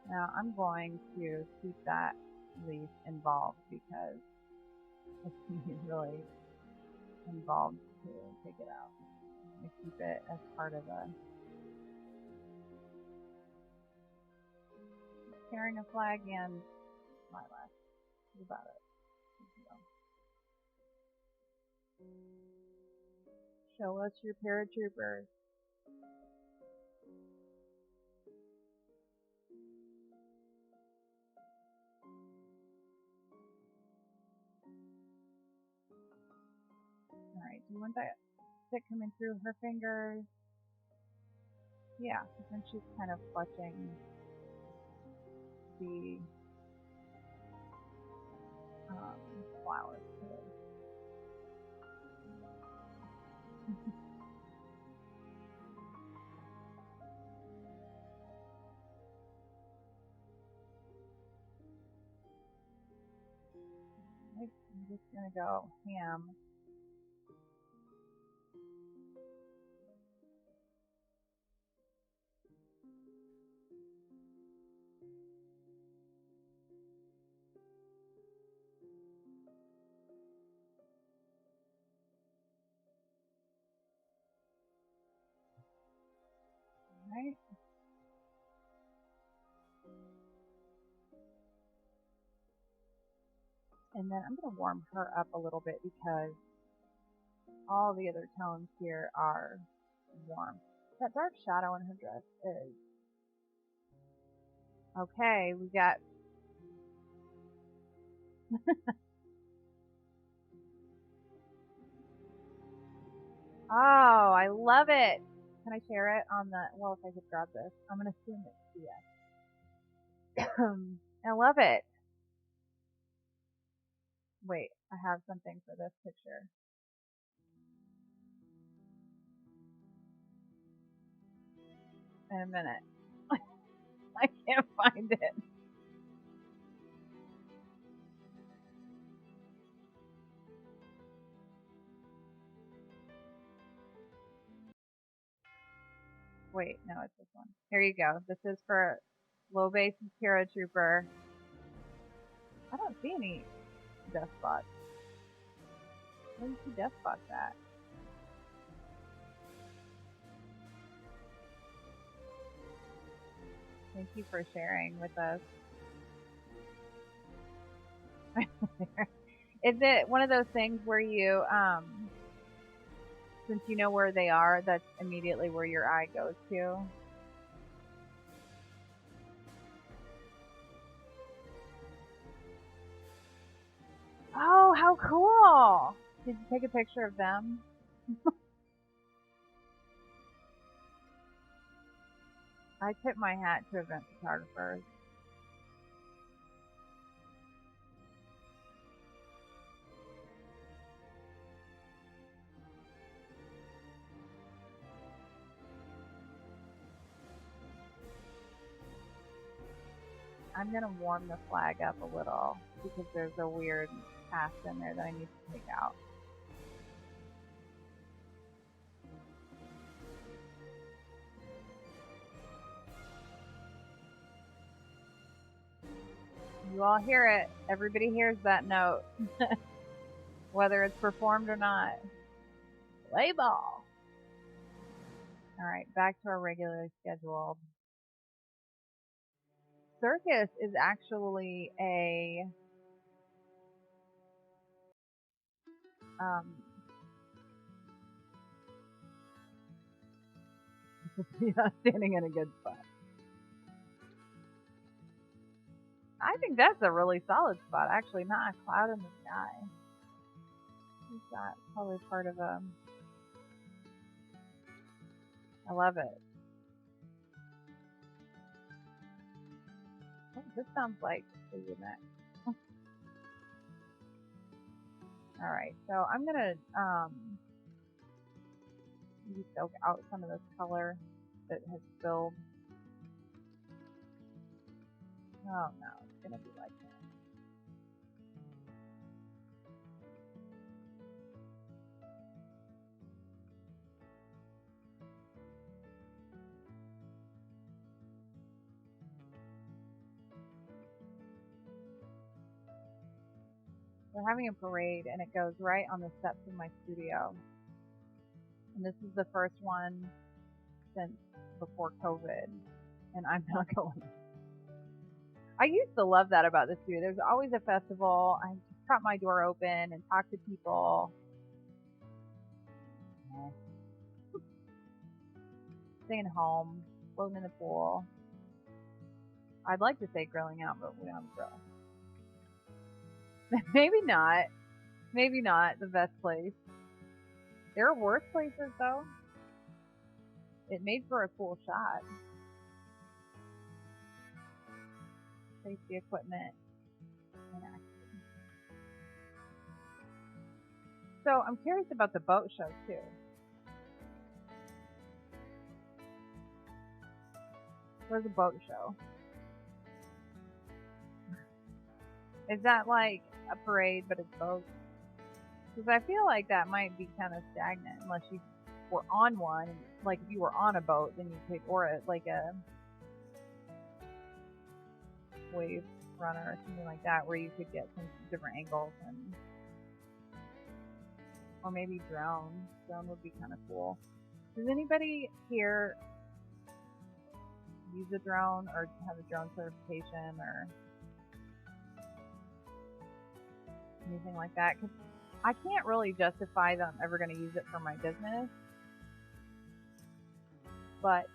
Now I'm going to keep that leaf involved because it's really involved to take it out. I'm going to keep it as part of a carrying a flag and lilac. What about it? Show us your paratroopers. Alright, do you want that stick coming through her fingers? Yeah, because then she's kind of clutching the flowers too. I'm just gonna go ham. Right? And then I'm going to warm her up a little bit because all the other tones here are warm. That dark shadow in her dress is... Okay, we got... Oh, I love it! Can I share it on the... Well, if I could grab this. I'm going to assume it's yes. I love it. Wait, I have something for this picture. In a minute. I can't find it. Wait, no, it's this one. Here you go. This is for low base paratrooper. I don't see any death spots. Where do you see death spots at? Thank you for sharing with us. Is it one of those things where you, since you know where they are, that's immediately where your eye goes to? Oh, how cool! Did you take a picture of them? I tip my hat to event photographers. I'm going to warm the flag up a little because there's a weird cast in there that I need to take out. You all hear it. Everybody hears that note. Whether it's performed or not. Play ball. Alright, back to our regularly scheduled. Circus is actually a Yeah, standing in a good spot. I think that's a really solid spot, actually, not a cloud in the sky. Is that probably part of I love it. Oh, this sounds like the next. All right, so I'm gonna maybe soak out some of this color that has spilled. Oh no, it's gonna be like that. We're having a parade and it goes right on the steps of my studio. And this is the first one since before COVID, and I'm not going. I used to love that about the studio. There's always a festival. I just prop my door open and talk to people. Staying home, floating in the pool. I'd like to say grilling out, but we don't have a grill. Maybe not. Maybe not the best place. There are worse places though. It made for a cool shot. Safety equipment and action. So I'm curious about the boat show too. Where's a boat show? Is that like a parade but it's boats? Because I feel like that might be kind of stagnant unless you were on one. Like if you were on a boat, then you could, or like a wave runner or something like that, where you could get some different angles and, or maybe drone. Drone would be kind of cool. Does anybody here use a drone or have a drone certification or anything like that? Because I can't really justify that I'm ever going to use it for my business, but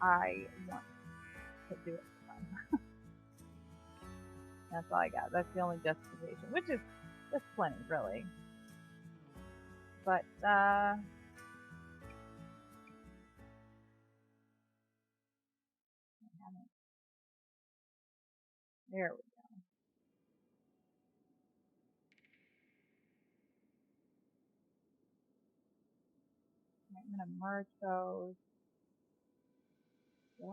I want to do it for fun. That's all I got. That's the only justification, which is just plenty, really. But there we go. I'm gonna merge those. Yeah.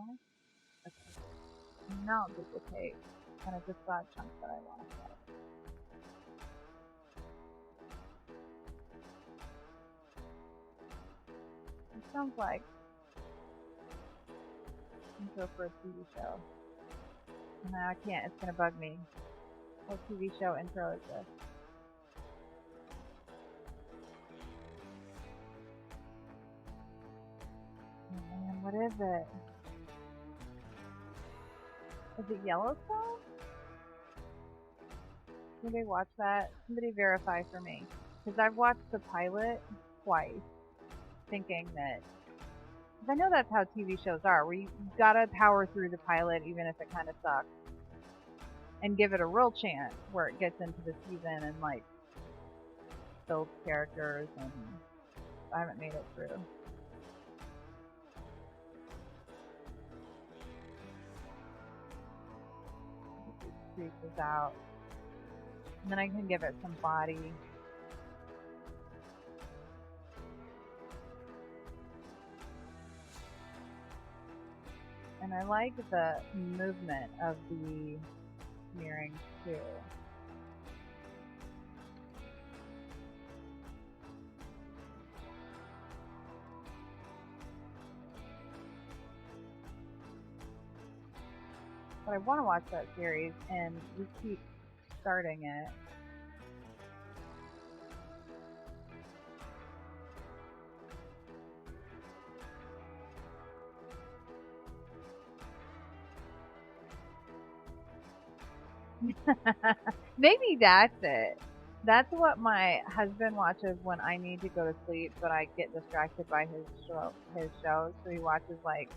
Okay. And now duplicate kind of just that chunk that I want to get. It sounds like intro for a TV show. No, I can't. It's gonna bug me. What TV show intro is this? Oh man, what is it? Is it Yellowstone? Anybody watch that? Somebody verify for me. Because I've watched the pilot twice, thinking that, because I know that's how TV shows are, where you gotta power through the pilot even if it kind of sucks, and give it a real chance where it gets into the season and like builds characters, and I haven't made it through. Creases out, and then I can give it some body. And I like the movement of the smearing too. But I want to watch that series, and we keep starting it. Maybe that's it. That's what my husband watches when I need to go to sleep, but I get distracted by his shows. So he watches like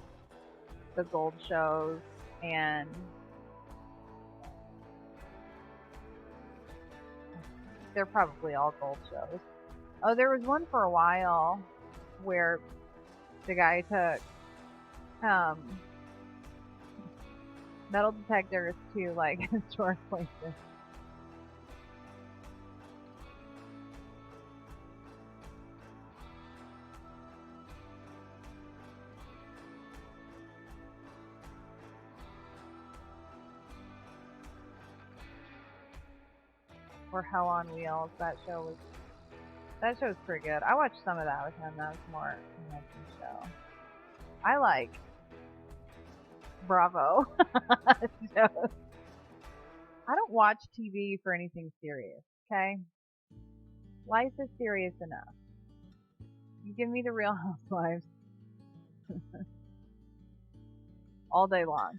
the gold shows, and they're probably all gold shows. Oh, there was one for a while where the guy took metal detectors to like historic places. Or Hell on Wheels. That show's pretty good. I watched some of that with him. That was more convention show. I like Bravo shows. I don't watch TV for anything serious. Okay, life is serious enough. You give me the Real Housewives all day long.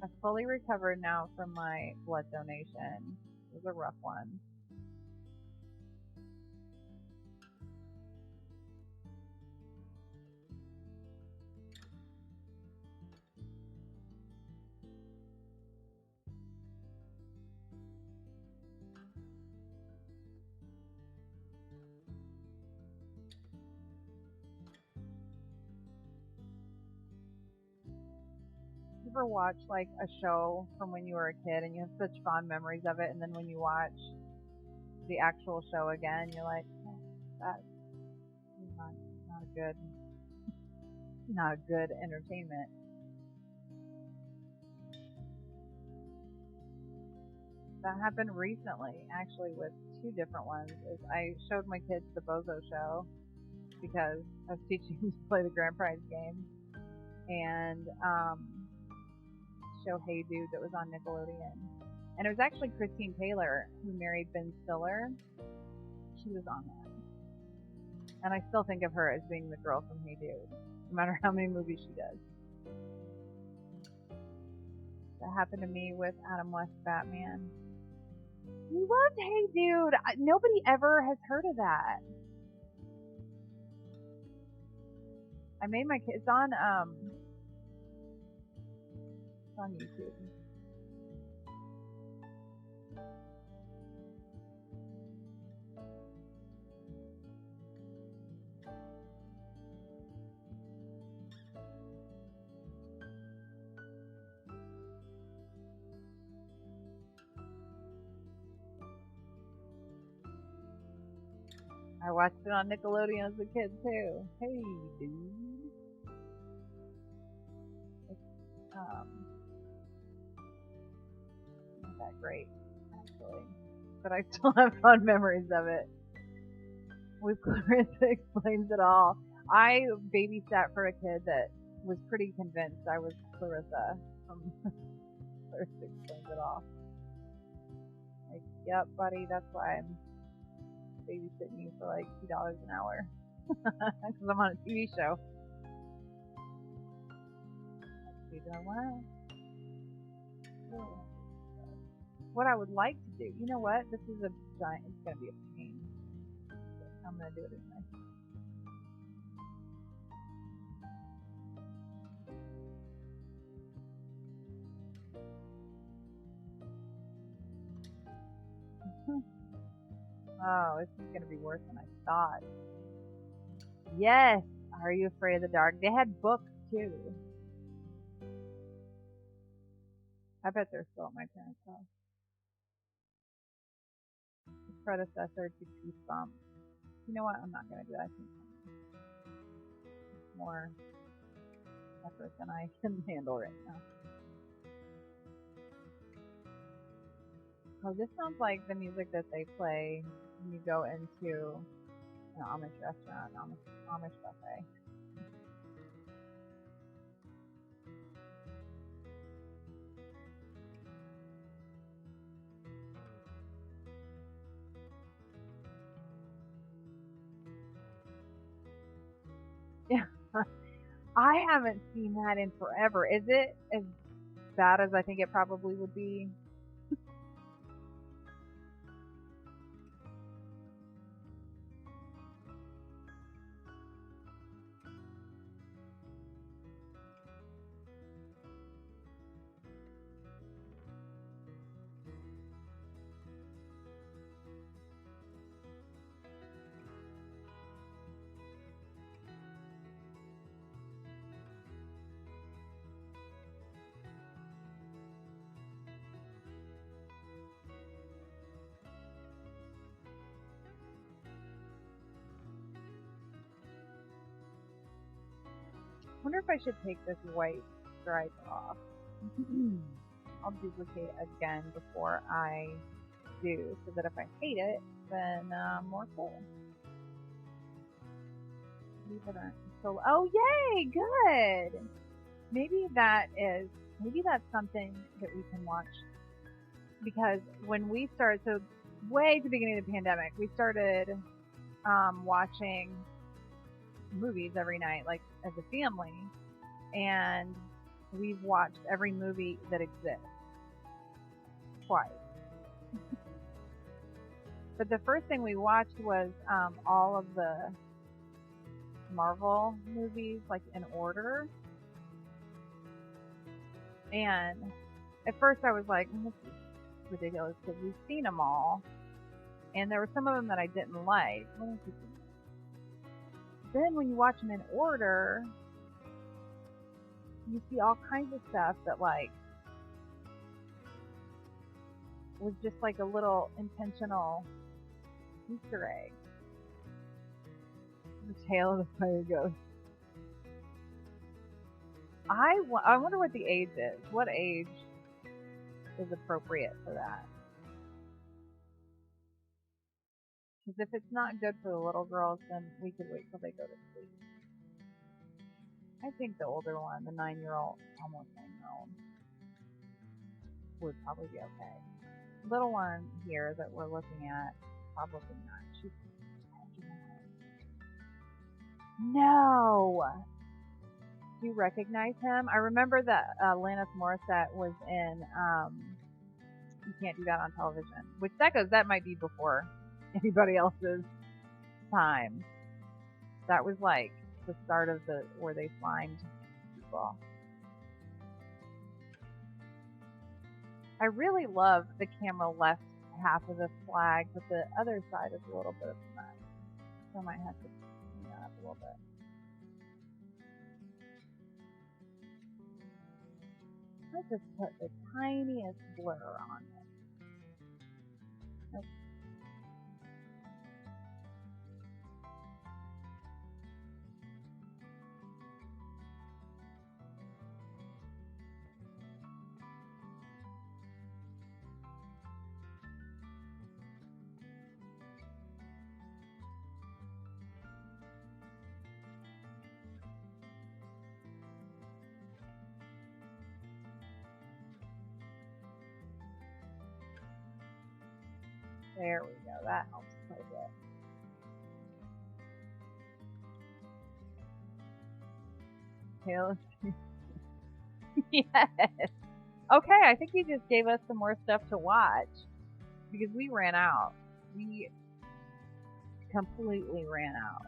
I've fully recovered now from my blood donation. It was a rough one. You ever watch like a show from when you were a kid and you have such fond memories of it, and then when you watch the actual show again, you're like, oh, that's not, not a good, not a good entertainment. That happened recently, actually, with two different ones. Is I showed my kids the Bozo show because I was teaching them to play the grand prize game, and show Hey Dude that was on Nickelodeon. And it was actually Christine Taylor who married Ben Stiller. She was on that. And I still think of her as being the girl from Hey Dude, no matter how many movies she does. That happened to me with Adam West's Batman. You loved Hey Dude. Nobody ever has heard of that. I made my kids it's on YouTube. I watched it on Nickelodeon as a kid too. Hey Dude. It's not that great actually, but I still have fond memories of it. With Clarissa explains it all. I babysat for a kid that was pretty convinced I was Clarissa from Clarissa explains it all. Like, yep, buddy, that's why I'm babysitting you for like $2 an hour because I'm on a TV show. What I would like to do, you know what? This is a giant. It's gonna be a pain. I'm gonna do it anyway. Oh, this is gonna be worse than I thought. Yes. Are You Afraid of the Dark? They had books too. I bet they're still at my parents' house. The predecessor to Goosebumps. You know what? I'm not gonna do that. I think it's more effort than I can handle right now. Oh, this sounds like the music that they play when you go into an Amish restaurant, Amish buffet. Yeah. I haven't seen that in forever. Is it as bad as I think it probably would be? I wonder if I should take this white stripe off. I'll duplicate again before I do, so that if I hate it, then more cool. So, oh yay, good. Maybe that's something that we can watch, because when we started, so way at the beginning of the pandemic, we started watching movies every night, like as a family, and we've watched every movie that exists twice. But the first thing we watched was all of the Marvel movies, like in order. And at first I was like, this is ridiculous, because we've seen them all, and there were some of them that I didn't like. Then when you watch them in order, you see all kinds of stuff that like was just like a little intentional Easter egg. The Tale of the Fire Ghost. I wonder what the age is. What age is appropriate for that? Because if it's not good for the little girls, then we could wait till they go to sleep. I think the older one, the 9-year-old, almost 9-year-old, would probably be okay. Little one here that we're looking at, probably not. She's no. Do you recognize him? I remember that Alanis Morissette was in You Can't Do That on Television, which that might be before anybody else's time. That was like the start of where they slimed people. I really love the camera left half of the flag, but the other side is a little bit of a mess. So I might have to clean that up a little bit. Let's just put the tiniest blur on it. Nope. There we go. That helps quite a bit. Tail. Yes. Okay, I think you just gave us some more stuff to watch, because we ran out. We completely ran out.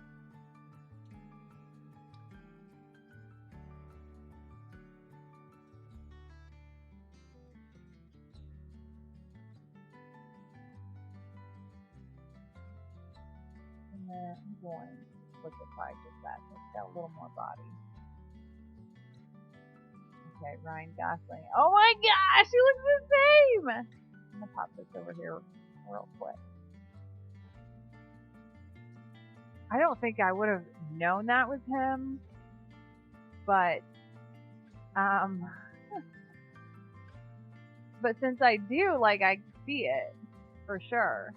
And then I'm going to liquefy just that. It's got a little more body. Okay, Ryan Gosling. Oh my gosh, he looks the same! I'm going to pop this over here real quick. I don't think I would have known that was him, but but since I do, like, I see it for sure.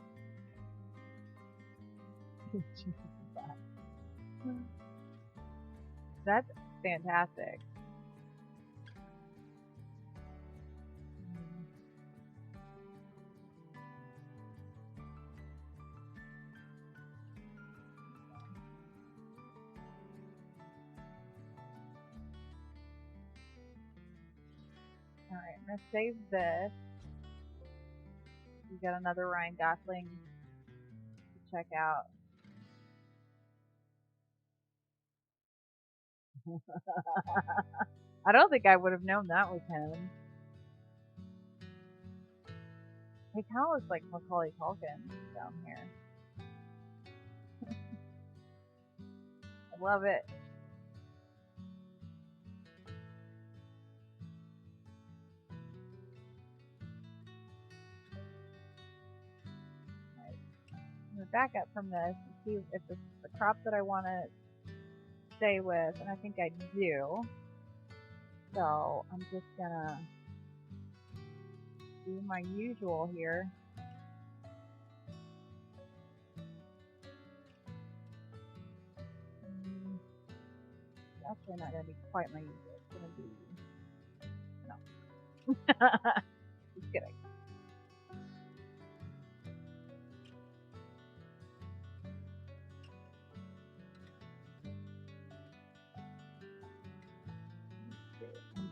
That's fantastic. I'm going to save this. We got another Ryan Gosling to check out. I don't think I would have known that was him. He kind of looks like Macaulay Culkin down here. I love it. I'm going to back up from this and see if this is the crop that I want to stay with, and I think I do. So I'm just going to do my usual here. It's actually not going to be quite my usual. It's going to be... no. Just kidding.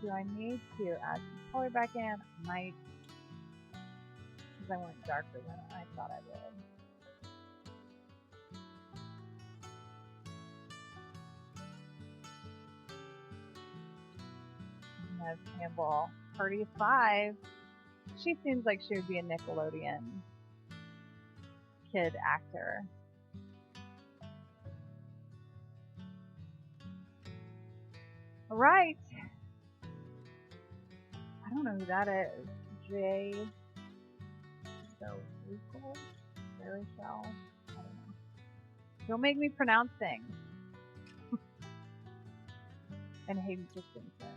Do I need to add some color back in? I might, because I went darker than I thought I would. And that's Campbell. Party of 5. She seems like she would be a Nickelodeon kid actor. All right. I don't know who that is. Jay. Very shell. I don't know. Don't make me pronounce things. And Hayden Christensen.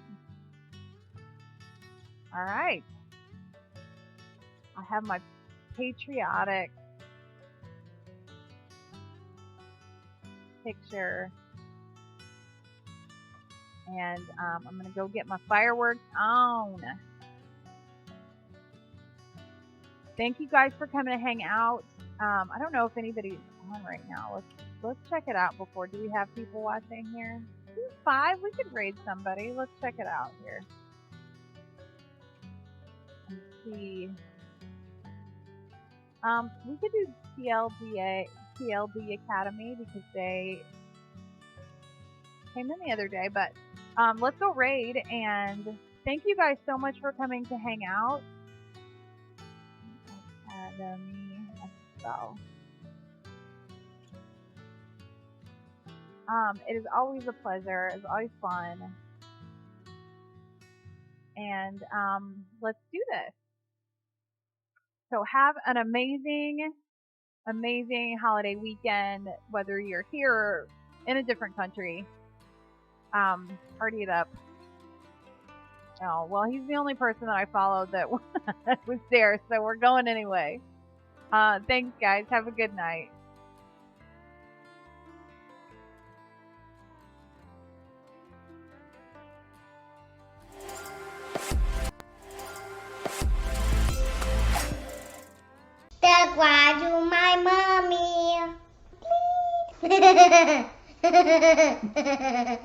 Alright. I have my patriotic picture. And I'm going to go get my fireworks on. Thank you guys for coming to hang out. I don't know if anybody's on right now. Let's check it out before. Do we have people watching here? 5? We could raid somebody. Let's check it out here. Let's see. We could do TLD Academy because they came in the other day, but let's go raid, and thank you guys so much for coming to hang out. Academy Expo. It is always a pleasure. It's always fun. And let's do this. So have an amazing, amazing holiday weekend, whether you're here or in a different country. Party it up. Oh, well, he's the only person that I followed that was there, so we're going anyway. Thanks, guys. Have a good night. Why do my mommy? Please.